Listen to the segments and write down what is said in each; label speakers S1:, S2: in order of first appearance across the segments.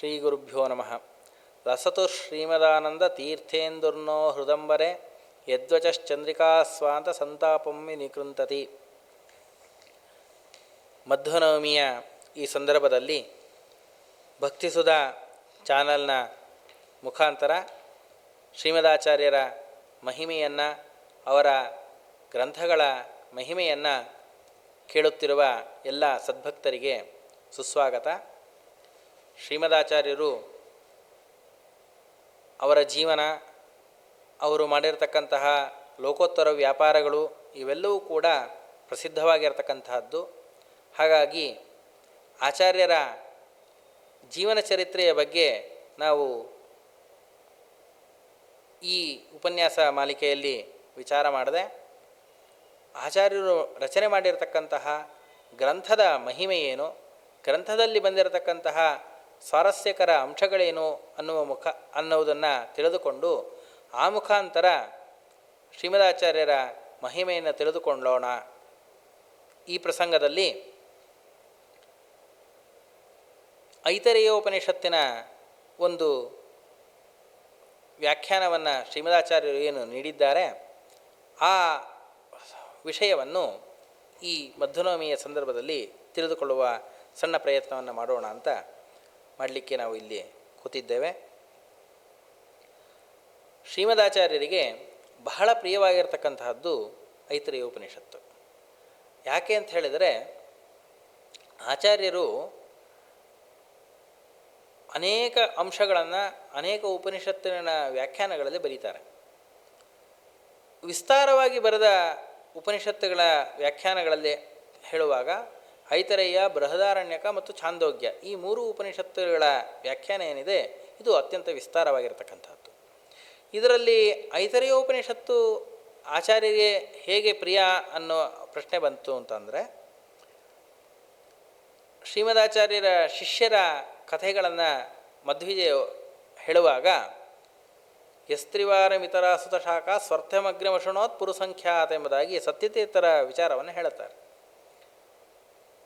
S1: ಶ್ರೀಗುರುಭ್ಯೋ ನಮಃ. ಲಸತು ಶ್ರೀಮದಾನಂದ ತೀರ್ಥೇಂದುರ್ನೋ ಹೃದಂಬರೆ ಯದ್ವಚಶ್ಚಂದ್ರಿಕಾ ಸ್ವಾಂತ ಸಂತಾಪಂ ವಿನಿಕೃಂತತಿ. ಮಧ್ವನವಮಿಯ ಈ ಸಂದರ್ಭದಲ್ಲಿ ಭಕ್ತಿಸುಧಾ ಚಾನಲ್ನ ಮುಖಾಂತರ ಶ್ರೀಮದಾಚಾರ್ಯರ ಮಹಿಮೆಯನ್ನು, ಅವರ ಗ್ರಂಥಗಳ ಮಹಿಮೆಯನ್ನು ಕೇಳುತ್ತಿರುವ ಎಲ್ಲ ಸದ್ಭಕ್ತರಿಗೆ ಸುಸ್ವಾಗತ. ಶ್ರೀಮದಾಚಾರ್ಯರು ಅವರ ಜೀವನ, ಅವರು ಮಾಡಿರ್ತಕ್ಕಂತಹ ಲೋಕೋತ್ತರ ವ್ಯಾಪಾರಗಳು ಇವೆಲ್ಲವೂ ಕೂಡ ಪ್ರಸಿದ್ಧವಾಗಿರ್ತಕ್ಕಂತಹದ್ದು. ಹಾಗಾಗಿ ಆಚಾರ್ಯರ ಜೀವನ ಚರಿತ್ರೆಯ ಬಗ್ಗೆ ನಾವು ಈ ಉಪನ್ಯಾಸ ಮಾಲಿಕೆಯಲ್ಲಿ ವಿಚಾರ ಮಾಡಿದೆ. ಆಚಾರ್ಯರು ರಚನೆ ಮಾಡಿರತಕ್ಕಂತಹ ಗ್ರಂಥದ ಮಹಿಮೆ ಏನು, ಗ್ರಂಥದಲ್ಲಿ ಬಂದಿರತಕ್ಕಂತಹ ಸ್ವಾರಸ್ಯಕರ ಅಂಶಗಳೇನು ಅನ್ನುವುದನ್ನು ತಿಳಿದುಕೊಂಡು ಆ ಮುಖಾಂತರ ಶ್ರೀಮದಾಚಾರ್ಯರ ಮಹಿಮೆಯನ್ನು ತಿಳಿದುಕೊಳ್ಳೋಣ. ಈ ಪ್ರಸಂಗದಲ್ಲಿ ಐತರೇಯೋಪನಿಷತ್ತಿನ ಒಂದು ವ್ಯಾಖ್ಯಾನವನ್ನು ಶ್ರೀಮದಾಚಾರ್ಯರು ಏನು ನೀಡಿದ್ದಾರೆ ಆ ವಿಷಯವನ್ನು ಈ ಮಧ್ವನವಮಿಯ ಸಂದರ್ಭದಲ್ಲಿ ತಿಳಿದುಕೊಳ್ಳುವ ಸಣ್ಣ ಪ್ರಯತ್ನವನ್ನು ಮಾಡೋಣ ಅಂತ ಮಾಡಲಿಕ್ಕೆ ನಾವು ಇಲ್ಲಿ ಕೂತಿದ್ದೇವೆ. ಶ್ರೀಮದಾಚಾರ್ಯರಿಗೆ ಬಹಳ ಪ್ರಿಯವಾಗಿರ್ತಕ್ಕಂತಹದ್ದು ಐತರೇಯೋಪನಿಷತ್ತು. ಯಾಕೆ ಅಂತ ಹೇಳಿದರೆ, ಆಚಾರ್ಯರು ಅನೇಕ ಅಂಶಗಳನ್ನು ಅನೇಕ ಉಪನಿಷತ್ತಿನ ವ್ಯಾಖ್ಯಾನಗಳಲ್ಲಿ ಬರೀತಾರೆ. ವಿಸ್ತಾರವಾಗಿ ಬರೆದ ಉಪನಿಷತ್ತುಗಳ ವ್ಯಾಖ್ಯಾನಗಳಲ್ಲಿ ಹೇಳುವಾಗ ಐತರೇಯ, ಬೃಹದಾರಣ್ಯಕ ಮತ್ತು ಛಾಂದೋಗ್ಯ ಈ ಮೂರು ಉಪನಿಷತ್ತುಗಳ ವ್ಯಾಖ್ಯಾನ ಏನಿದೆ ಇದು ಅತ್ಯಂತ ವಿಸ್ತಾರವಾಗಿರ್ತಕ್ಕಂಥದ್ದು. ಇದರಲ್ಲಿ ಐತರೇಯೋಪನಿಷತ್ತು ಆಚಾರ್ಯರಿಗೆ ಹೇಗೆ ಪ್ರಿಯ ಅನ್ನೋ ಪ್ರಶ್ನೆ ಬಂತು ಅಂತಂದರೆ, ಶ್ರೀಮದಾಚಾರ್ಯರ ಶಿಷ್ಯರ ಕಥೆಗಳನ್ನು ಮಧ್ವಿಜಯ ಹೇಳುವಾಗ ಯಸ್ತ್ರಿವಾರಮಿತರ ಸುತಶಾಖ ಸ್ವರ್ಥಮಗ್ರಮಶುಣೋತ್ ಪುರುಸಂಖ್ಯಾತ ಎಂಬುದಾಗಿ ಸತ್ಯತೀರ್ಥರ ವಿಚಾರವನ್ನು ಹೇಳುತ್ತಾರೆ.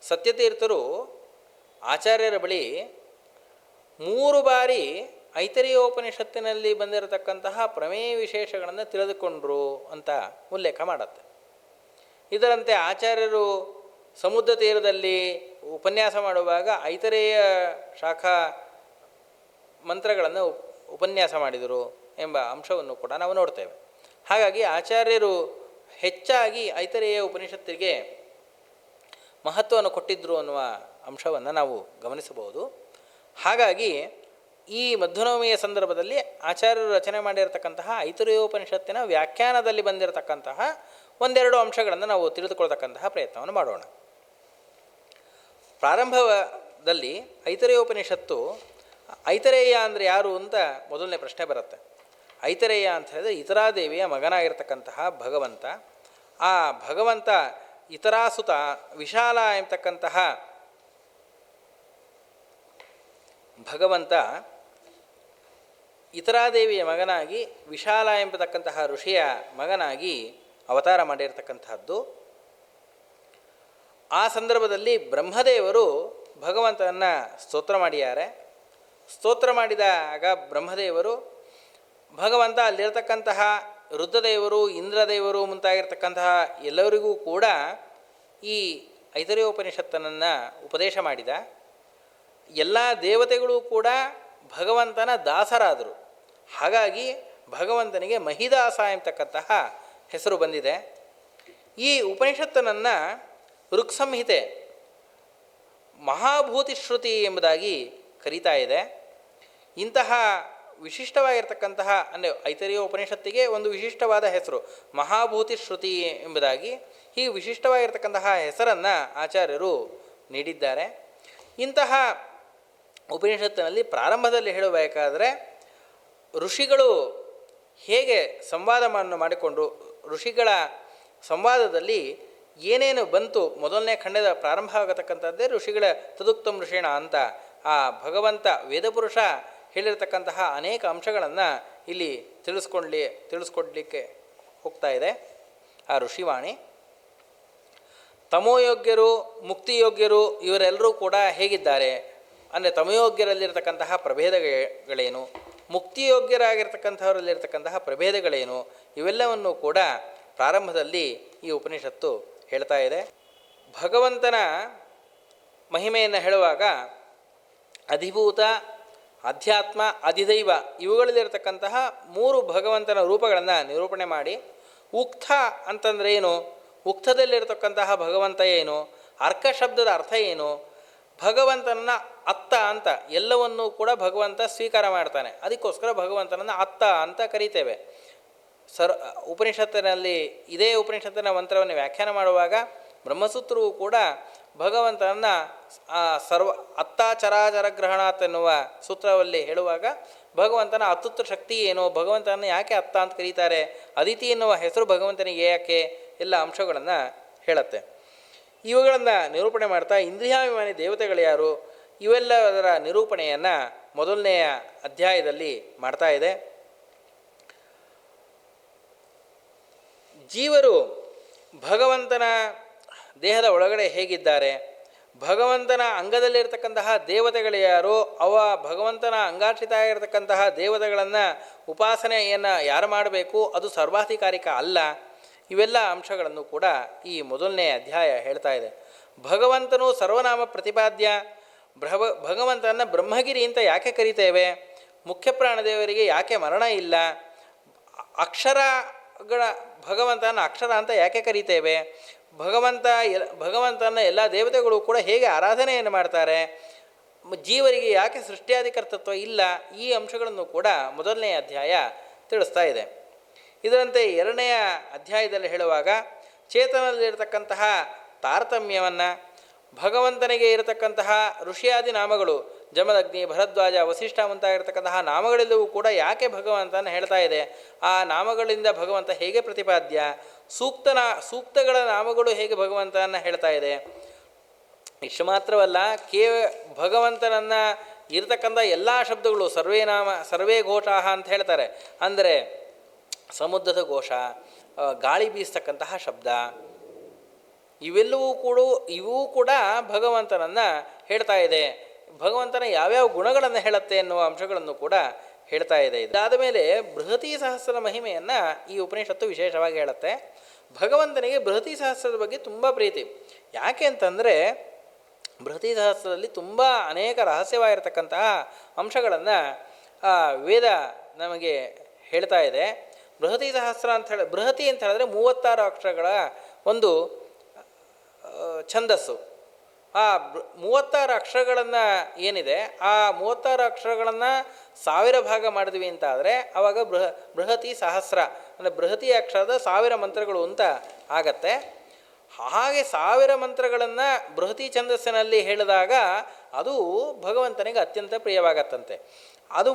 S1: ಸತ್ಯತೀರ್ಥರು ಆಚಾರ್ಯರ ಬಳಿ 3 ಬಾರಿ ಐತರೇಯೋಪನಿಷತ್ತಿನಲ್ಲಿ ಬಂದಿರತಕ್ಕಂತಹ ಪ್ರಮೇಯ ವಿಶೇಷಗಳನ್ನು ತಿಳಿದುಕೊಂಡ್ರು ಅಂತ ಉಲ್ಲೇಖ ಮಾಡುತ್ತೆ. ಇದರಂತೆ ಆಚಾರ್ಯರು ಸಮುದ್ರ ತೀರದಲ್ಲಿ ಉಪನ್ಯಾಸ ಮಾಡುವಾಗ ಐತರೇಯ ಶಾಖಾ ಮಂತ್ರಗಳನ್ನು ಉಪನ್ಯಾಸ ಮಾಡಿದರು ಎಂಬ ಅಂಶವನ್ನು ಕೂಡ ನಾವು ನೋಡ್ತೇವೆ. ಹಾಗಾಗಿ ಆಚಾರ್ಯರು ಹೆಚ್ಚಾಗಿ ಐತರೇಯ ಉಪನಿಷತ್ತಿಗೆ ಮಹತ್ವವನ್ನು ಕೊಟ್ಟಿದ್ದರು ಅನ್ನುವ ಅಂಶವನ್ನು ನಾವು ಗಮನಿಸಬಹುದು. ಹಾಗಾಗಿ ಈ ಮಧ್ವನವಮಿಯ ಸಂದರ್ಭದಲ್ಲಿ ಆಚಾರ್ಯರು ರಚನೆ ಮಾಡಿರತಕ್ಕಂತಹ ಐತರೇಯೋಪನಿಷತ್ತಿನ ವ್ಯಾಖ್ಯಾನದಲ್ಲಿ ಬಂದಿರತಕ್ಕಂತಹ ಒಂದೆರಡು ಅಂಶಗಳನ್ನು ನಾವು ತಿಳಿದುಕೊಳ್ತಕ್ಕಂತಹ ಪ್ರಯತ್ನವನ್ನು ಮಾಡೋಣ. ಪ್ರಾರಂಭದಲ್ಲಿ ಐತರೇಯೋಪನಿಷತ್ತು ಐತರೇಯ ಅಂದರೆ ಯಾರು ಅಂತ ಮೊದಲನೇ ಪ್ರಶ್ನೆ ಬರುತ್ತೆ. ಐತರೇಯ ಅಂತ ಹೇಳಿದ್ರೆ ಇತರಾದೇವಿಯ ಮಗನಾಗಿರ್ತಕ್ಕಂತಹ ಭಗವಂತ. ಆ ಭಗವಂತ ಇತರಾಸುತ ವಿಶಾಲ ಎಂಬತಕ್ಕಂತಹ ಭಗವಂತ ಇತರಾದೇವಿಯ ಮಗನಾಗಿ ವಿಶಾಲ ಎಂಬತಕ್ಕಂತಹ ಋಷಿಯ ಮಗನಾಗಿ ಅವತಾರ ಮಾಡಿರ್ತಕ್ಕಂತಹದ್ದು. ಆ ಸಂದರ್ಭದಲ್ಲಿ ಬ್ರಹ್ಮದೇವರು ಭಗವಂತನನ್ನು ಸ್ತೋತ್ರ ಮಾಡಿದ್ದಾರೆ. ಸ್ತೋತ್ರ ಮಾಡಿದಾಗ ಬ್ರಹ್ಮದೇವರು ಭಗವಂತ ಅಲ್ಲಿರತಕ್ಕಂತಹ ರುದ್ರದೇವರು, ಇಂದ್ರದೇವರು ಮುಂತಾಗಿರ್ತಕ್ಕಂತಹ ಎಲ್ಲರಿಗೂ ಕೂಡ ಈ ಐತರೇಯೋಪನಿಷತ್ತನ್ನು ಉಪದೇಶ ಮಾಡಿದ. ಎಲ್ಲ ದೇವತೆಗಳು ಕೂಡ ಭಗವಂತನ ದಾಸರಾದರು. ಹಾಗಾಗಿ ಭಗವಂತನಿಗೆ ಮಹಿದಾಸ ಎಂಬತಕ್ಕಂತಹ ಹೆಸರು ಬಂದಿದೆ. ಈ ಉಪನಿಷತ್ತನ್ನು ಋಕ್ಸಂಹಿತೆ ಮಹಾಭೂತಿಶ್ರುತಿ ಎಂಬುದಾಗಿ ಕರೀತಾ ಇದೆ. ಇಂತಹ ವಿಶಿಷ್ಟವಾಗಿರ್ತಕ್ಕಂತಹ ಅಂದರೆ ಐತರೇಯ ಉಪನಿಷತ್ತಿಗೆ ಒಂದು ವಿಶಿಷ್ಟವಾದ ಹೆಸರು ಮಹಾಭೂತಿ ಶ್ರುತಿ ಎಂಬುದಾಗಿ. ಈ ವಿಶಿಷ್ಟವಾಗಿರ್ತಕ್ಕಂತಹ ಹೆಸರನ್ನು ಆಚಾರ್ಯರು ನೀಡಿದ್ದಾರೆ. ಇಂತಹ ಉಪನಿಷತ್ತಿನಲ್ಲಿ ಪ್ರಾರಂಭದಲ್ಲಿ ಹೇಳಬೇಕಾದರೆ ಋಷಿಗಳು ಹೇಗೆ ಸಂವಾದವನ್ನು ಮಾಡಿಕೊಂಡು ಋಷಿಗಳ ಸಂವಾದದಲ್ಲಿ ಏನೇನು ಬಂತು, ಮೊದಲನೇ ಖಂಡದ ಪ್ರಾರಂಭ ಆಗತಕ್ಕಂಥದ್ದೇ ಋಷಿಗಳ ತದುಕ್ತಂ ಋಷಿಣ ಅಂತ ಆ ಭಗವಂತ ವೇದಪುರುಷ ಹೇಳಿರ್ತಕ್ಕಂತಹ ಅನೇಕ ಅಂಶಗಳನ್ನು ಇಲ್ಲಿ ತಿಳಿಸ್ಕೊಡ್ಲಿಕ್ಕೆ ಹೋಗ್ತಾ ಇದೆ ಆ ಋಷಿವಾಣಿ. ತಮೋಯೋಗ್ಯರು, ಮುಕ್ತಿಯೋಗ್ಯರು ಇವರೆಲ್ಲರೂ ಕೂಡ ಹೇಗಿದ್ದಾರೆ, ಅಂದರೆ ತಮಯೋಗ್ಯರಲ್ಲಿರ್ತಕ್ಕಂತಹ ಪ್ರಭೇದಗಳೇನು, ಮುಕ್ತಿಯೋಗ್ಯರಾಗಿರ್ತಕ್ಕಂಥವರಲ್ಲಿರ್ತಕ್ಕಂತಹ ಪ್ರಭೇದಗಳೇನು, ಇವೆಲ್ಲವನ್ನು ಕೂಡ ಪ್ರಾರಂಭದಲ್ಲಿ ಈ ಉಪನಿಷತ್ತು ಹೇಳ್ತಾ ಇದೆ. ಭಗವಂತನ ಮಹಿಮೆಯನ್ನು ಹೇಳುವಾಗ ಅಧಿಭೂತ, ಅಧ್ಯಾತ್ಮ, ಅಧಿದೈವ ಇವುಗಳಲ್ಲಿರ್ತಕ್ಕಂತಹ 3 ಭಗವಂತನ ರೂಪಗಳನ್ನು ನಿರೂಪಣೆ ಮಾಡಿ, ಉಕ್ತ ಅಂತಂದರೆ ಏನು, ಉಕ್ತದಲ್ಲಿರ್ತಕ್ಕಂತಹ ಭಗವಂತ ಏನು, ಅರ್ಕ ಶಬ್ದದ ಅರ್ಥ ಏನು, ಭಗವಂತನನ್ನು ಅತ್ತ ಅಂತ ಎಲ್ಲವನ್ನೂ ಕೂಡ ಭಗವಂತ ಸ್ವೀಕಾರ ಮಾಡ್ತಾನೆ, ಅದಕ್ಕೋಸ್ಕರ ಭಗವಂತನನ್ನು ಅತ್ತ ಅಂತ ಕರೀತೇವೆ. ಉಪನಿಷತ್ತಿನಲ್ಲಿ ಇದೇ ಉಪನಿಷತ್ತಿನ ಮಂತ್ರವನ್ನು ವ್ಯಾಖ್ಯಾನ ಮಾಡುವಾಗ ಬ್ರಹ್ಮಸೂತ್ರವು ಕೂಡ ಭಗವಂತನನ್ನು ಅತ್ತ ಚರಾಚರ ಗ್ರಹಣಾತ್ ಎನ್ನುವ ಸೂತ್ರದಲ್ಲಿ ಹೇಳುವಾಗ ಭಗವಂತನ ಅತುತ್ರ ಶಕ್ತಿ ಏನು, ಭಗವಂತನನ್ನು ಯಾಕೆ ಅತ್ತ ಅಂತ ಕರೀತಾರೆ, ಅದಿತಿ ಎನ್ನುವ ಹೆಸರು ಭಗವಂತನಿಗೆ ಯಾಕೆ, ಎಲ್ಲ ಅಂಶಗಳನ್ನು ಹೇಳುತ್ತೆ. ಇವುಗಳನ್ನು ನಿರೂಪಣೆ ಮಾಡ್ತಾ ಇಂದ್ರಿಯಾಭಿಮಾನಿ ದೇವತೆಗಳು ಯಾರು, ಇವೆಲ್ಲದರ ನಿರೂಪಣೆಯನ್ನು ಮೊದಲನೆಯ ಅಧ್ಯಾಯದಲ್ಲಿ ಮಾಡ್ತಾ ಇದೆ. ಜೀವರು ಭಗವಂತನ ದೇಹದ ಒಳಗಡೆ ಹೇಗಿದ್ದಾರೆ, ಭಗವಂತನ ಅಂಗದಲ್ಲಿರ್ತಕ್ಕಂತಹ ದೇವತೆಗಳು ಯಾರು, ಅವ ಭಗವಂತನ ಅಂಗಾಶ್ರಿತ ಆಗಿರ್ತಕ್ಕಂತಹ ದೇವತೆಗಳನ್ನು ಉಪಾಸನೆಯನ್ನು ಯಾರು ಮಾಡಬೇಕು, ಅದು ಸರ್ವಾಧಿಕಾರಿಕ ಅಲ್ಲ, ಇವೆಲ್ಲ ಅಂಶಗಳನ್ನು ಕೂಡ ಈ ಮೊದಲನೇ ಅಧ್ಯಾಯ ಹೇಳ್ತಾ ಇದೆ. ಭಗವಂತನು ಸರ್ವನಾಮ ಪ್ರತಿಪಾದ್ಯ, ಭಗವಂತನ ಬ್ರಹ್ಮಗಿರಿ ಅಂತ ಯಾಕೆ ಕರಿತೇವೆ, ಮುಖ್ಯ ಪ್ರಾಣದೇವರಿಗೆ ಯಾಕೆ ಮರಣ ಇಲ್ಲ, ಅಕ್ಷರಗಳ ಭಗವಂತನ ಅಕ್ಷರ ಅಂತ ಯಾಕೆ ಕರಿತೇವೆ, ಭಗವಂತನ ಎಲ್ಲ ದೇವತೆಗಳು ಕೂಡ ಹೇಗೆ ಆರಾಧನೆಯನ್ನು ಮಾಡ್ತಾರೆ, ಜೀವರಿಗೆ ಯಾಕೆ ಸೃಷ್ಟಿಯಾದಿ ಕರ್ತೃತ್ವ ಇಲ್ಲ, ಈ ಅಂಶಗಳನ್ನು ಕೂಡ ಮೊದಲನೆಯ ಅಧ್ಯಾಯ ತಿಳಿಸ್ತಾ ಇದೆ. ಇದರಂತೆ ಎರಡನೆಯ ಅಧ್ಯಾಯದಲ್ಲಿ ಹೇಳುವಾಗ ಚೇತನದಲ್ಲಿರತಕ್ಕಂತಹ ತಾರತಮ್ಯವನ್ನು, ಭಗವಂತನಿಗೆ ಇರತಕ್ಕಂತಹ ಋಷಿಯಾದಿ ನಾಮಗಳು ಜಮದಗ್ನಿ, ಭರದ್ವಾಜ, ವಸಿಷ್ಠ ಮುಂತಾಗಿರ್ತಕ್ಕಂತಹ ನಾಮಗಳೆಲ್ಲವೂ ಕೂಡ ಯಾಕೆ ಭಗವಂತನ ಹೇಳ್ತಾ ಇದೆ, ಆ ನಾಮಗಳಿಂದ ಭಗವಂತ ಹೇಗೆ ಪ್ರತಿಪಾದ್ಯ, ಸೂಕ್ತಗಳ ನಾಮಗಳು ಹೇಗೆ ಭಗವಂತನ ಹೇಳ್ತಾ ಇದೆ. ಇಷ್ಟು ಮಾತ್ರವಲ್ಲ, ಭಗವಂತನನ್ನು ಇರತಕ್ಕಂಥ ಎಲ್ಲ ಶಬ್ದಗಳು ಸರ್ವೇ ಘೋಷಾಹ ಅಂತ ಹೇಳ್ತಾರೆ. ಅಂದರೆ ಸಮುದ್ರದ ಘೋಷ, ಗಾಳಿ ಬೀಸ್ತಕ್ಕಂತಹ ಶಬ್ದ, ಇವೂ ಕೂಡ ಭಗವಂತನನ್ನು ಹೇಳ್ತಾ ಇದೆ. ಭಗವಂತನ ಯಾವ್ಯಾವ ಗುಣಗಳನ್ನು ಹೇಳುತ್ತೆ ಎನ್ನುವ ಅಂಶಗಳನ್ನು ಕೂಡ ಹೇಳ್ತಾ ಇದೆ. ಇದಾದ ಮೇಲೆ ಬೃಹತಿ ಸಹಸ್ರದ ಮಹಿಮೆಯನ್ನು ಈ ಉಪನಿಷತ್ತು ವಿಶೇಷವಾಗಿ ಹೇಳುತ್ತೆ. ಭಗವಂತನಿಗೆ ಬೃಹತಿ ಸಹಸ್ರದ ಬಗ್ಗೆ ತುಂಬ ಪ್ರೀತಿ. ಯಾಕೆ ಅಂತಂದರೆ ಬೃಹತಿ ಸಹಸ್ರದಲ್ಲಿ ತುಂಬ ಅನೇಕ ರಹಸ್ಯವಾಗಿರ್ತಕ್ಕಂತಹ ಅಂಶಗಳನ್ನು ವೇದ ನಮಗೆ ಹೇಳ್ತಾ ಇದೆ. ಬೃಹತಿ ಸಹಸ್ರ ಬೃಹತಿ ಅಂತ ಹೇಳಿದ್ರೆ 36 ಅಕ್ಷರಗಳ ಒಂದು ಛಂದಸ್ಸು. ಆ 36 ಅಕ್ಷರಗಳನ್ನು ಏನಿದೆ, ಆ 36 ಅಕ್ಷರಗಳನ್ನು 1000 ಭಾಗ ಮಾಡಿದ್ವಿ ಅಂತ ಆದರೆ ಆವಾಗ ಬೃಹತಿ ಸಹಸ್ರ ಅಂದರೆ ಬೃಹತಿ ಅಕ್ಷರದ 1000 ಮಂತ್ರಗಳು ಅಂತ ಆಗತ್ತೆ. ಹಾಗೆ 1000 ಮಂತ್ರಗಳನ್ನು ಬೃಹತಿ ಛಂದಸ್ಸಿನಲ್ಲಿ ಹೇಳಿದಾಗ ಅದು ಭಗವಂತನಿಗೆ ಅತ್ಯಂತ ಪ್ರಿಯವಾಗತ್ತಂತೆ. ಅದು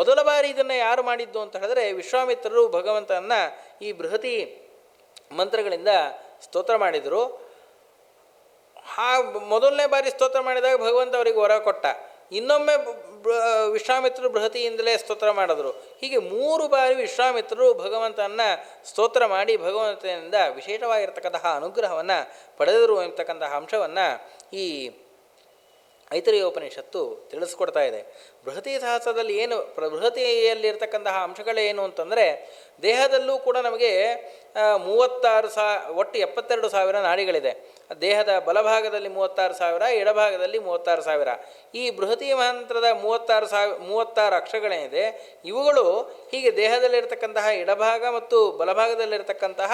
S1: ಮೊದಲ ಬಾರಿ ಇದನ್ನು ಯಾರು ಮಾಡಿದ್ದು ಅಂತ ಹೇಳಿದ್ರೆ ವಿಶ್ವಾಮಿತ್ರರು ಭಗವಂತನನ್ನು ಈ ಬೃಹತಿ ಮಂತ್ರಗಳಿಂದ ಸ್ತೋತ್ರ ಮಾಡಿದರು. ಮೊದಲನೇ ಬಾರಿ ಸ್ತೋತ್ರ ಮಾಡಿದಾಗ ಭಗವಂತ ಅವರಿಗೆ ವರ ಕೊಟ್ಟ. ಇನ್ನೊಮ್ಮೆ ವಿಶ್ವಾಮಿತ್ರರು ಬೃಹತಿಯಿಂದಲೇ ಸ್ತೋತ್ರ ಮಾಡಿದ್ರು. ಹೀಗೆ 3 ಬಾರಿ ವಿಶ್ವಾಮಿತ್ರರು ಭಗವಂತನ ಸ್ತೋತ್ರ ಮಾಡಿ ಭಗವಂತನಿಂದ ವಿಶೇಷವಾಗಿರ್ತಕ್ಕಂತಹ ಅನುಗ್ರಹವನ್ನು ಪಡೆದರು ಎಂಬತಕ್ಕಂತಹ ಅಂಶವನ್ನು ಈ ಐತರೇಯೋಪನಿಷತ್ತು ತಿಳಿಸ್ಕೊಡ್ತಾ ಇದೆ. ಬೃಹತಿ ಸಹಸ್ರದಲ್ಲಿ ಬೃಹತಿಯಲ್ಲಿರ್ತಕ್ಕಂತಹ ಅಂಶಗಳೇನು ಅಂತಂದರೆ ದೇಹದಲ್ಲೂ ಕೂಡ ನಮಗೆ 36,000 ಒಟ್ಟು 72,000 ನಾಡಿಗಳಿದೆ. ದೇಹದ ಬಲಭಾಗದಲ್ಲಿ 36,000, ಎಡಭಾಗದಲ್ಲಿ 36,000. ಈ ಬೃಹತಿ ಮಂತ್ರದ 36 ಅಕ್ಷರಗಳೇನಿದೆ ಇವುಗಳು ಹೀಗೆ ದೇಹದಲ್ಲಿರ್ತಕ್ಕಂತಹ ಎಡಭಾಗ ಮತ್ತು ಬಲಭಾಗದಲ್ಲಿರ್ತಕ್ಕಂತಹ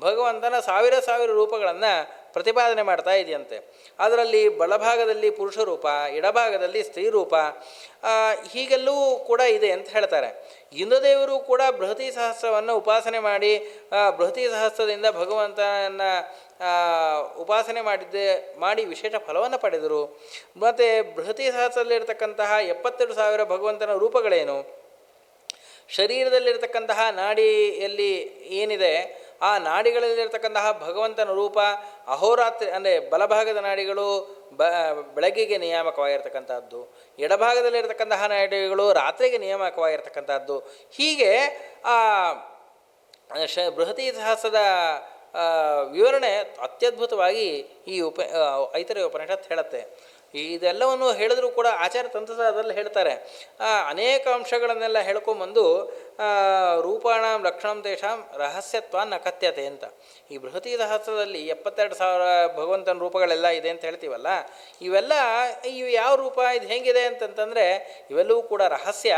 S1: ಭಗವಂತನ 1000 ರೂಪಗಳನ್ನು ಪ್ರತಿಪಾದನೆ ಮಾಡ್ತಾ ಇದೆಯಂತೆ. ಅದರಲ್ಲಿ ಬಲಭಾಗದಲ್ಲಿ ಪುರುಷ ರೂಪ, ಎಡಭಾಗದಲ್ಲಿ ಸ್ತ್ರೀ ರೂಪ, ಹೀಗೆಲ್ಲವೂ ಕೂಡ ಇದೆ ಅಂತ ಹೇಳ್ತಾರೆ. ಇಂದ್ರದೇವರು ಕೂಡ ಬೃಹತಿ ಸಹಸ್ರವನ್ನು ಉಪಾಸನೆ ಮಾಡಿ ಬೃಹತಿ ಸಹಸ್ರದಿಂದ ಭಗವಂತನ ಉಪಾಸನೆ ಮಾಡಿ ವಿಶೇಷ ಫಲವನ್ನು ಪಡೆದರು. ಮತ್ತು ಬೃಹತಿ ಸಹಸ್ರದಲ್ಲಿರ್ತಕ್ಕಂತಹ 72,000 ಭಗವಂತನ ರೂಪಗಳೇನು, ಶರೀರದಲ್ಲಿರ್ತಕ್ಕಂತಹ ನಾಡಿಯಲ್ಲಿ ಏನಿದೆ ಆ ನಾಡಿಗಳಲ್ಲಿರ್ತಕ್ಕಂತಹ ಭಗವಂತನ ರೂಪ ಅಹೋರಾತ್ರಿ ಅಂದರೆ ಬಲಭಾಗದ ನಾಡಿಗಳು ಬೆಳಗ್ಗೆಗೆ ನಿಯಾಮಕವಾಗಿರ್ತಕ್ಕಂಥದ್ದು, ಎಡಭಾಗದಲ್ಲಿರ್ತಕ್ಕಂತಹ ನಾಡಿಗಳು ರಾತ್ರಿಗೆ ನಿಯಾಮಕವಾಗಿರ್ತಕ್ಕಂಥದ್ದು. ಹೀಗೆ ಬೃಹತಿ ಸಹಸ್ರದ ವಿವರಣೆ ಅತ್ಯದ್ಭುತವಾಗಿ ಈ ಐತರೇಯ ಉಪನಿಷತ್ತು ಹೇಳುತ್ತೆ. ಇದೆಲ್ಲವನ್ನು ಹೇಳಿದ್ರು ಕೂಡ ಆಚಾರ್ಯ ತಂತ್ರಸಾರದಲ್ಲಿ ಹೇಳ್ತಾರೆ. ಅನೇಕ ಅಂಶಗಳನ್ನೆಲ್ಲ ಹೇಳ್ಕೊಂಬಂದು ರೂಪಾಣಂ ಲಕ್ಷಣಂ ತೇಷಾಂ ರಹಸ್ಯತ್ವ ನ ಕಥ್ಯತೆ ಅಂತ. ಈ ಬೃಹತಿ ಸಹಸ್ರದಲ್ಲಿ 72,000 ಭಗವಂತನ ರೂಪಗಳೆಲ್ಲ ಇದೆ ಅಂತ ಹೇಳ್ತೀವಲ್ಲ, ಇವೆಲ್ಲ ಇವು ಯಾವ ರೂಪ, ಇದು ಹೇಗಿದೆ ಅಂತಂತಂದರೆ ಇವೆಲ್ಲವೂ ಕೂಡ ರಹಸ್ಯ,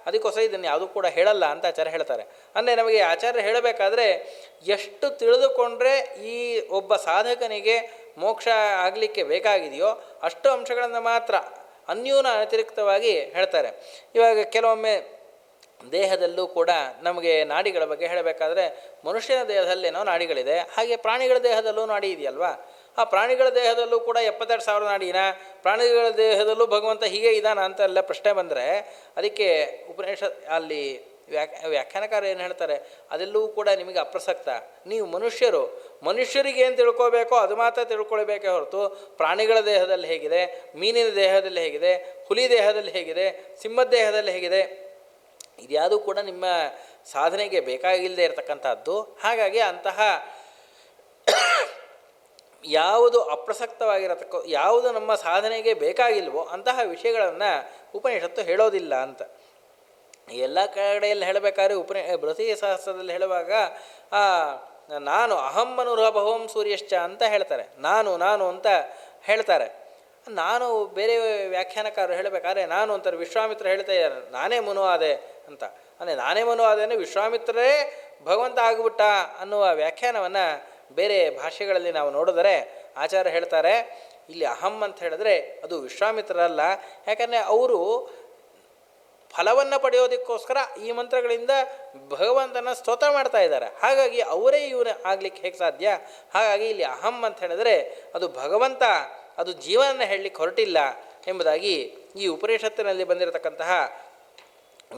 S1: ಅದಕ್ಕೋಸ್ಕರ ಇದನ್ನು ಯಾವುದೂ ಕೂಡ ಹೇಳಲ್ಲ ಅಂತ ಆಚಾರ್ಯ ಹೇಳ್ತಾರೆ. ಅಂದರೆ ನಮಗೆ ಆಚಾರ್ಯ ಹೇಳಬೇಕಾದ್ರೆ ಎಷ್ಟು ತಿಳಿದುಕೊಂಡ್ರೆ ಈ ಒಬ್ಬ ಸಾಧಕನಿಗೆ ಮೋಕ್ಷ ಆಗಲಿಕ್ಕೆ ಬೇಕಾಗಿದೆಯೋ ಅಷ್ಟು ಅಂಶಗಳನ್ನು ಮಾತ್ರ ಅನ್ಯೂನ ಅತಿರಿಕ್ತವಾಗಿ ಹೇಳ್ತಾರೆ. ಇವಾಗ ಕೆಲವೊಮ್ಮೆ ದೇಹದಲ್ಲೂ ಕೂಡ ನಮಗೆ ನಾಡಿಗಳ ಬಗ್ಗೆ ಹೇಳಬೇಕಾದ್ರೆ ಮನುಷ್ಯನ ದೇಹದಲ್ಲೇನೋ ನಾಡಿಗಳಿದೆ, ಹಾಗೆ ಪ್ರಾಣಿಗಳ ದೇಹದಲ್ಲೂ ನಾಡಿ ಇದೆಯಲ್ವಾ. ಆ ಪ್ರಾಣಿಗಳ ದೇಹದಲ್ಲೂ ಕೂಡ 72,000 ನಾಡಿನ, ಪ್ರಾಣಿಗಳ ದೇಹದಲ್ಲೂ ಭಗವಂತ ಹೀಗೆ ಇದ್ದಾನ ಅಂತೆಲ್ಲ ಪ್ರಶ್ನೆ ಬಂದರೆ ಅದಕ್ಕೆ ಉಪನಿಷತ್ ಅಲ್ಲಿ ವ್ಯಾಖ್ಯಾನಕಾರ ಏನು ಹೇಳ್ತಾರೆ, ಅದೆಲ್ಲವೂ ಕೂಡ ನಿಮಗೆ ಅಪ್ರಸಕ್ತ. ನೀವು ಮನುಷ್ಯರಿಗೆ ಏನು ತಿಳ್ಕೋಬೇಕೋ ಅದು ಮಾತ್ರ ತಿಳ್ಕೊಳ್ಬೇಕೇ ಹೊರತು ಪ್ರಾಣಿಗಳ ದೇಹದಲ್ಲಿ ಹೇಗಿದೆ, ಮೀನಿನ ದೇಹದಲ್ಲಿ ಹೇಗಿದೆ, ಹುಲಿ ದೇಹದಲ್ಲಿ ಹೇಗಿದೆ, ಸಿಂಹದ ದೇಹದಲ್ಲಿ ಹೇಗಿದೆ, ಇದ್ಯಾವುದೂ ಕೂಡ ನಿಮ್ಮ ಸಾಧನೆಗೆ ಬೇಕಾಗಿಲ್ಲದೆ ಇರತಕ್ಕಂಥದ್ದು. ಹಾಗಾಗಿ ಅಂತಹ ಯಾವುದು ಅಪ್ರಸಕ್ತವಾಗಿರತಕ್ಕ, ಯಾವುದು ನಮ್ಮ ಸಾಧನೆಗೆ ಬೇಕಾಗಿಲ್ವೋ ಅಂತಹ ವಿಷಯಗಳನ್ನು ಉಪನಿಷತ್ತು ಹೇಳೋದಿಲ್ಲ ಅಂತ. ಎಲ್ಲ ಕಡೆಯಲ್ಲಿ ಹೇಳಬೇಕಾದ್ರೆ ಬೃಹತಿ ಸಹಸ್ರದಲ್ಲಿ ಹೇಳುವಾಗ ನಾನು ಅಹಂ ಮನುರಭವಂ ಸೂರ್ಯಶ್ಚ ಅಂತ ಹೇಳ್ತಾರೆ. ನಾನು ಅಂತ ಹೇಳ್ತಾರೆ. ನಾನು ಬೇರೆ ವ್ಯಾಖ್ಯಾನಕಾರರು ಹೇಳಬೇಕಾದ್ರೆ ನಾನು ಅಂತಾರೆ, ವಿಶ್ವಾಮಿತ್ರ ಹೇಳ್ತಾ ಇದ್ದಾರೆ ನಾನೇ ಮನು ಆದೆ ಅಂತ. ಅಂದರೆ ನಾನೇ ಮನು ಆದೇನೆ ವಿಶ್ವಾಮಿತ್ರರೇ ಭಗವಂತ ಆಗಿಬಿಟ್ಟ ಅನ್ನುವ ವ್ಯಾಖ್ಯಾನವನ್ನು ಬೇರೆ ಭಾಷೆಗಳಲ್ಲಿ ನಾವು ನೋಡಿದರೆ ಆಚಾರ್ಯ ಹೇಳ್ತಾರೆ ಇಲ್ಲಿ ಅಹಂ ಅಂತ ಹೇಳಿದ್ರೆ ಅದು ವಿಶ್ವಾಮಿತ್ರರಲ್ಲ. ಯಾಕಂದರೆ ಅವರು ಫಲವನ್ನು ಪಡೆಯೋದಕ್ಕೋಸ್ಕರ ಈ ಮಂತ್ರಗಳಿಂದ ಭಗವಂತನ ಸ್ತೋತ್ರ ಮಾಡ್ತಾ ಇದ್ದಾರೆ. ಹಾಗಾಗಿ ಅವರೇ ಇವನು ಆಗಲಿಕ್ಕೆ ಹೇಗೆ ಸಾಧ್ಯ? ಹಾಗಾಗಿ ಇಲ್ಲಿ ಅಹಂ ಅಂತ ಹೇಳಿದ್ರೆ ಅದು ಭಗವಂತ, ಅದು ಜೀವನ ಹೇಳಲಿಕ್ಕೆ ಹೊರಟಿಲ್ಲ ಎಂಬುದಾಗಿ ಈ ಉಪನಿಷತ್ತಿನಲ್ಲಿ ಬಂದಿರತಕ್ಕಂತಹ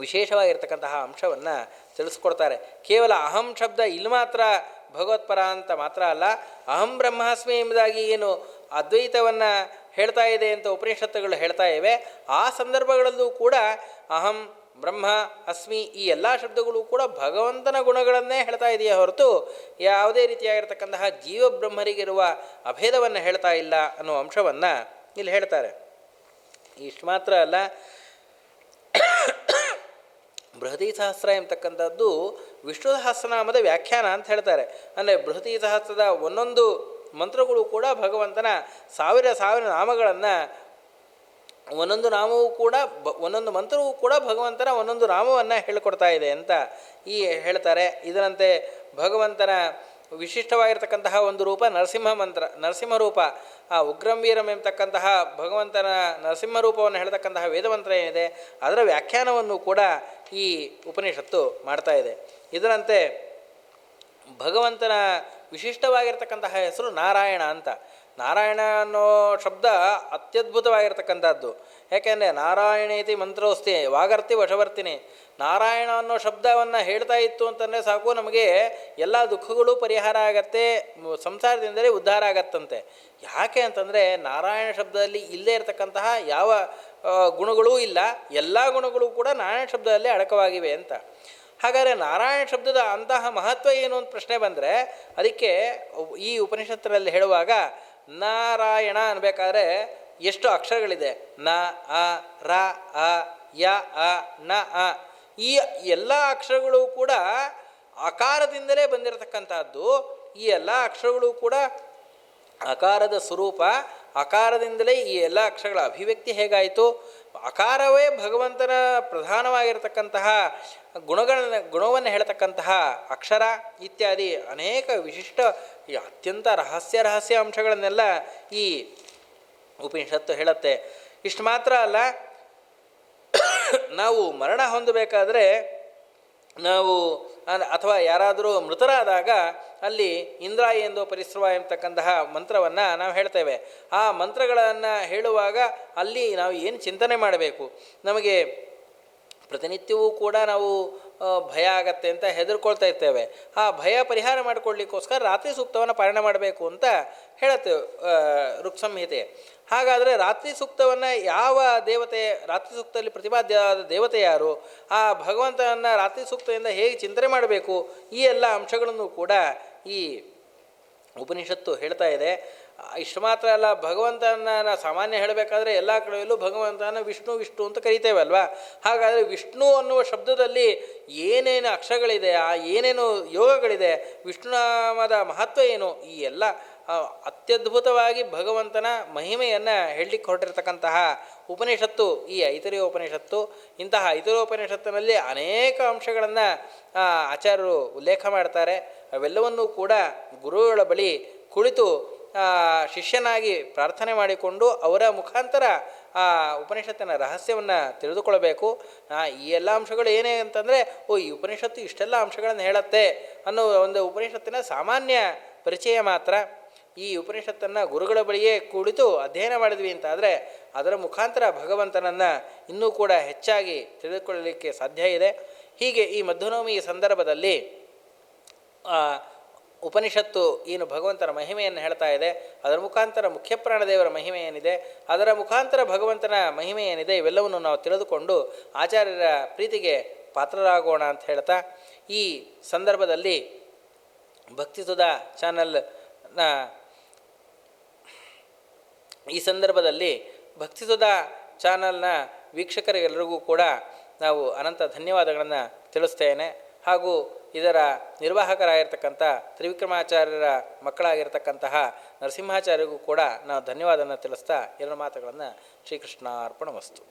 S1: ವಿಶೇಷವಾಗಿರ್ತಕ್ಕಂತಹ ಅಂಶವನ್ನು ತಿಳಿಸ್ಕೊಡ್ತಾರೆ. ಕೇವಲ ಅಹಂ ಶಬ್ದ ಇಲ್ಲಿ ಮಾತ್ರ ಭಗವತ್ಪರ ಅಂತ ಮಾತ್ರ ಅಲ್ಲ, ಅಹಂ ಬ್ರಹ್ಮಾಸ್ಮಿ ಎಂಬುದಾಗಿ ಏನು ಅದ್ವೈತವನ್ನು ಹೇಳ್ತಾ ಇದೆ ಅಂತ ಉಪನಿಷತ್ತುಗಳು ಹೇಳ್ತಾ ಇವೆ, ಆ ಸಂದರ್ಭಗಳಲ್ಲೂ ಕೂಡ ಅಹಂ ಬ್ರಹ್ಮ ಅಸ್ಮಿ ಈ ಎಲ್ಲ ಶಬ್ದಗಳು ಕೂಡ ಭಗವಂತನ ಗುಣಗಳನ್ನೇ ಹೇಳ್ತಾ ಇದೆಯೇ ಹೊರತು ಯಾವುದೇ ರೀತಿಯಾಗಿರ್ತಕ್ಕಂತಹ ಜೀವಬ್ರಹ್ಮರಿಗಿರುವ ಅಭೇದವನ್ನು ಹೇಳ್ತಾ ಇಲ್ಲ ಅನ್ನೋ ಅಂಶವನ್ನು ಇಲ್ಲಿ ಹೇಳ್ತಾರೆ. ಇಷ್ಟು ಮಾತ್ರ ಅಲ್ಲ, ಬೃಹತಿ ಸಹಸ್ರ ಎಂಬತಕ್ಕಂಥದ್ದು ವಿಷ್ಣು ಸಹಸ್ರನಾಮದ ವ್ಯಾಖ್ಯಾನ ಅಂತ ಹೇಳ್ತಾರೆ. ಅಂದರೆ ಬೃಹತಿ ಸಹಸ್ರದ ಒಂದೊಂದು ಮಂತ್ರಗಳು ಕೂಡ ಭಗವಂತನ ಸಾವಿರ ನಾಮಗಳನ್ನು, ಒಂದೊಂದು ನಾಮವೂ ಕೂಡ ಒಂದೊಂದು ಮಂತ್ರವೂ ಕೂಡ ಭಗವಂತನ ಒಂದೊಂದು ನಾಮವನ್ನು ಹೇಳಿಕೊಡ್ತಾ ಇದೆ ಅಂತ ಈ ಹೇಳ್ತಾರೆ. ಇದರಂತೆ ಭಗವಂತನ ವಿಶಿಷ್ಟವಾಗಿರ್ತಕ್ಕಂತಹ ಒಂದು ರೂಪ ನರಸಿಂಹ ರೂಪ. ಆ ಉಗ್ರಂವೀರಂ ಎಂಬತಕ್ಕಂತಹ ಭಗವಂತನ ನರಸಿಂಹ ರೂಪವನ್ನು ಹೇಳ್ತಕ್ಕಂತಹ ವೇದಮಂತ್ರ ಏನಿದೆ ಅದರ ವ್ಯಾಖ್ಯಾನವನ್ನು ಕೂಡ ಈ ಉಪನಿಷತ್ತು ಮಾಡ್ತಾ ಇದೆ. ಇದರಂತೆ ಭಗವಂತನ ವಿಶಿಷ್ಟವಾಗಿರ್ತಕ್ಕಂತಹ ಹೆಸರು ನಾರಾಯಣ ಅಂತ. ನಾರಾಯಣ ಅನ್ನೋ ಶಬ್ದ ಅತ್ಯದ್ಭುತವಾಗಿರ್ತಕ್ಕಂಥದ್ದು. ಯಾಕೆಂದರೆ ನಾರಾಯಣೇತಿ ಮಂತ್ರೋಸ್ತಿ ವಾಗರ್ತಿ ವಶವರ್ತಿನಿ. ನಾರಾಯಣ ಅನ್ನೋ ಶಬ್ದವನ್ನು ಹೇಳ್ತಾ ಇತ್ತು ಅಂತಂದರೆ ಸಾಕು, ನಮಗೆ ಎಲ್ಲ ದುಃಖಗಳು ಪರಿಹಾರ ಆಗತ್ತೆ, ಸಂಸಾರದಿಂದಲೇ ಉದ್ಧಾರ ಆಗತ್ತಂತೆ. ಯಾಕೆ ಅಂತಂದರೆ ನಾರಾಯಣ ಶಬ್ದದಲ್ಲಿ ಇಲ್ಲದೇ ಇರತಕ್ಕಂತಹ ಯಾವ ಗುಣಗಳೂ ಇಲ್ಲ, ಎಲ್ಲ ಗುಣಗಳು ಕೂಡ ನಾರಾಯಣ ಶಬ್ದದಲ್ಲಿ ಅಡಕವಾಗಿವೆ ಅಂತ. ಹಾಗಾದರೆ ನಾರಾಯಣ ಶಬ್ದದ ಅಂತಹ ಮಹತ್ವ ಏನು ಅಂತ ಪ್ರಶ್ನೆ ಬಂದರೆ ಅದಕ್ಕೆ ಈ ಉಪನಿಷತ್ತಿನಲ್ಲಿ ಹೇಳುವಾಗ ನಾರಾಯಣ ಅನ್ಬೇಕಾದ್ರೆ ಎಷ್ಟು ಅಕ್ಷರಗಳಿದೆ? ನ, ಅ, ರ, ಅ, ಯ, ಅ, ನ, ಅ. ಈ ಎಲ್ಲ ಅಕ್ಷರಗಳು ಕೂಡ ಅಕಾರದಿಂದಲೇ ಬಂದಿರತಕ್ಕಂಥದ್ದು. ಈ ಎಲ್ಲ ಅಕ್ಷರಗಳು ಕೂಡ ಅಕಾರದ ಸ್ವರೂಪ. ಅಕಾರದಿಂದಲೇ ಈ ಎಲ್ಲ ಅಕ್ಷರಗಳ ಅಭಿವ್ಯಕ್ತಿ ಹೇಗಾಯಿತು? ಅಕಾರವೇ ಭಗವಂತನ ಪ್ರಧಾನವಾಗಿರತಕ್ಕಂತಹ ಗುಣವನ್ನು ಹೇಳ್ತಕ್ಕಂತಹ ಅಕ್ಷರ ಇತ್ಯಾದಿ ಅನೇಕ ವಿಶಿಷ್ಟ ಅತ್ಯಂತ ರಹಸ್ಯ ಅಂಶಗಳನ್ನೆಲ್ಲ ಈ ಉಪನಿಷತ್ತು ಹೇಳುತ್ತೆ. ಇಷ್ಟು ಮಾತ್ರ ಅಲ್ಲ, ನಾವು ಮರಣ ಹೊಂದಬೇಕಾದ್ರೆ ನಾವು ಅಥವಾ ಯಾರಾದರೂ ಮೃತರಾದಾಗ ಅಲ್ಲಿ ಇಂದ್ರಾಯಿ ಎಂದು ಪರಿಸೃವ ಎಂಬತಕ್ಕಂತಹ ಮಂತ್ರವನ್ನು ನಾವು ಹೇಳ್ತೇವೆ. ಆ ಮಂತ್ರಗಳನ್ನು ಹೇಳುವಾಗ ಅಲ್ಲಿ ನಾವು ಏನು ಚಿಂತನೆ ಮಾಡಬೇಕು? ನಮಗೆ ಪ್ರತಿನಿತ್ಯವೂ ಕೂಡ ನಾವು ಭಯ ಆಗತ್ತೆ ಅಂತ ಹೆದರ್ಕೊಳ್ತಾ ಇರ್ತೇವೆ. ಆ ಭಯ ಪರಿಹಾರ ಮಾಡಿಕೊಳ್ಳಿಕ್ಕೋಸ್ಕರ ರಾತ್ರಿ ಸೂಕ್ತವನ್ನು ಪಾಲನೆ ಮಾಡಬೇಕು ಅಂತ ಹೇಳುತ್ತೆ ಋಕ್ ಸಂಹಿತೆ. ಹಾಗಾದರೆ ರಾತ್ರಿ ಸೂಕ್ತವನ್ನು ಯಾವ ದೇವತೆ, ರಾತ್ರಿ ಸೂಕ್ತದಲ್ಲಿ ಪ್ರತಿಪಾದ್ಯವಾದ ದೇವತೆ ಯಾರು, ಆ ಭಗವಂತನನ್ನು ರಾತ್ರಿ ಸೂಕ್ತದಿಂದ ಹೇಗೆ ಚಿಂತನೆ ಮಾಡಬೇಕು, ಈ ಎಲ್ಲ ಅಂಶಗಳನ್ನು ಕೂಡ ಈ ಉಪನಿಷತ್ತು ಹೇಳ್ತಾ ಇದೆ. ಇಷ್ಟು ಮಾತ್ರ ಅಲ್ಲ, ಭಗವಂತನ ಸಾಮಾನ್ಯ ಹೇಳಬೇಕಾದ್ರೆ ಎಲ್ಲ ಕಡೆಯಲ್ಲೂ ಭಗವಂತನ ವಿಷ್ಣು ವಿಷ್ಣು ಅಂತ ಕರಿತೇವೆ ಅಲ್ವಾ. ಹಾಗಾದರೆ ವಿಷ್ಣು ಅನ್ನುವ ಶಬ್ದದಲ್ಲಿ ಏನೇನು ಅಕ್ಷರಗಳಿದೆ, ಆ ಏನೇನು ಯೋಗಗಳಿದೆ, ವಿಷ್ಣುನಾಮದ ಮಹತ್ವ ಏನು, ಈ ಎಲ್ಲ ಅತ್ಯದ್ಭುತವಾಗಿ ಭಗವಂತನ ಮಹಿಮೆಯನ್ನು ಹೇಳಲಿಕ್ಕೆ ಹೊರಟಿರ್ತಕ್ಕಂತಹ ಉಪನಿಷತ್ತು ಈ ಐತರೇಯ ಉಪನಿಷತ್ತು. ಇಂತಹ ಐತರೇಯ ಉಪನಿಷತ್ತಿನಲ್ಲಿ ಅನೇಕ ಅಂಶಗಳನ್ನು ಆಚಾರ್ಯರು ಉಲ್ಲೇಖ ಮಾಡ್ತಾರೆ. ಅವೆಲ್ಲವನ್ನೂ ಕೂಡ ಗುರುಗಳ ಬಳಿ ಕುಳಿತು ಶಿಷ್ಯನಾಗಿ ಪ್ರಾರ್ಥನೆ ಮಾಡಿಕೊಂಡು ಅವರ ಮುಖಾಂತರ ಆ ಉಪನಿಷತ್ತಿನ ರಹಸ್ಯವನ್ನು ತಿಳಿದುಕೊಳ್ಬೇಕು. ಈ ಎಲ್ಲ ಅಂಶಗಳು ಏನೇ ಅಂತಂದರೆ, ಈ ಉಪನಿಷತ್ತು ಇಷ್ಟೆಲ್ಲ ಅಂಶಗಳನ್ನು ಹೇಳುತ್ತೆ ಅನ್ನೋ ಒಂದು ಉಪನಿಷತ್ತಿನ ಸಾಮಾನ್ಯ ಪರಿಚಯ ಮಾತ್ರ. ಈ ಉಪನಿಷತ್ತನ್ನು ಗುರುಗಳ ಬಳಿಯೇ ಕುಳಿತು ಅಧ್ಯಯನ ಮಾಡಿದ್ವಿ ಅಂತಾದರೆ ಅದರ ಮುಖಾಂತರ ಭಗವಂತನನ್ನು ಇನ್ನೂ ಕೂಡ ಹೆಚ್ಚಾಗಿ ತಿಳಿದುಕೊಳ್ಳಲಿಕ್ಕೆ ಸಾಧ್ಯ ಇದೆ. ಹೀಗೆ ಈ ಮಧ್ವನವಮಿ ಸಂದರ್ಭದಲ್ಲಿ ಉಪನಿಷತ್ತು ಏನು ಭಗವಂತನ ಮಹಿಮೆಯನ್ನು ಹೇಳ್ತಾ ಇದೆ, ಅದರ ಮುಖಾಂತರ ಮುಖ್ಯ ಪ್ರಾಣದೇವರ ಮಹಿಮೆ ಏನಿದೆ, ಅದರ ಮುಖಾಂತರ ಭಗವಂತನ ಮಹಿಮೆ ಏನಿದೆ, ಇವೆಲ್ಲವನ್ನು ನಾವು ತಿಳಿದುಕೊಂಡು ಆಚಾರ್ಯರ ಪ್ರೀತಿಗೆ ಪಾತ್ರರಾಗೋಣ ಅಂತ ಹೇಳ್ತಾ, ಈ ಸಂದರ್ಭದಲ್ಲಿ ಭಕ್ತಿಸುಧಾ ಚಾನಲ್ನ ವೀಕ್ಷಕರಿಗೆಲ್ಲರಿಗೂ ಕೂಡ ನಾವು ಅನಂತ ಧನ್ಯವಾದಗಳನ್ನು ತಿಳಿಸ್ತೇನೆ. ಹಾಗೂ ಇದರ ನಿರ್ವಾಹಕರಾಗಿರ್ತಕ್ಕಂಥ ತ್ರಿವಿಕ್ರಮಾಚಾರ್ಯರ ಮಕ್ಕಳಾಗಿರ್ತಕ್ಕಂತಹ ನರಸಿಂಹಾಚಾರ್ಯರಿಗೂ ಕೂಡ ನಾವು ಧನ್ಯವಾದವನ್ನು ತಿಳಿಸ್ತಾ ಎರಡು ಮಾತುಗಳನ್ನು ಶ್ರೀಕೃಷ್ಣಾರ್ಪಣಮಸ್ತು.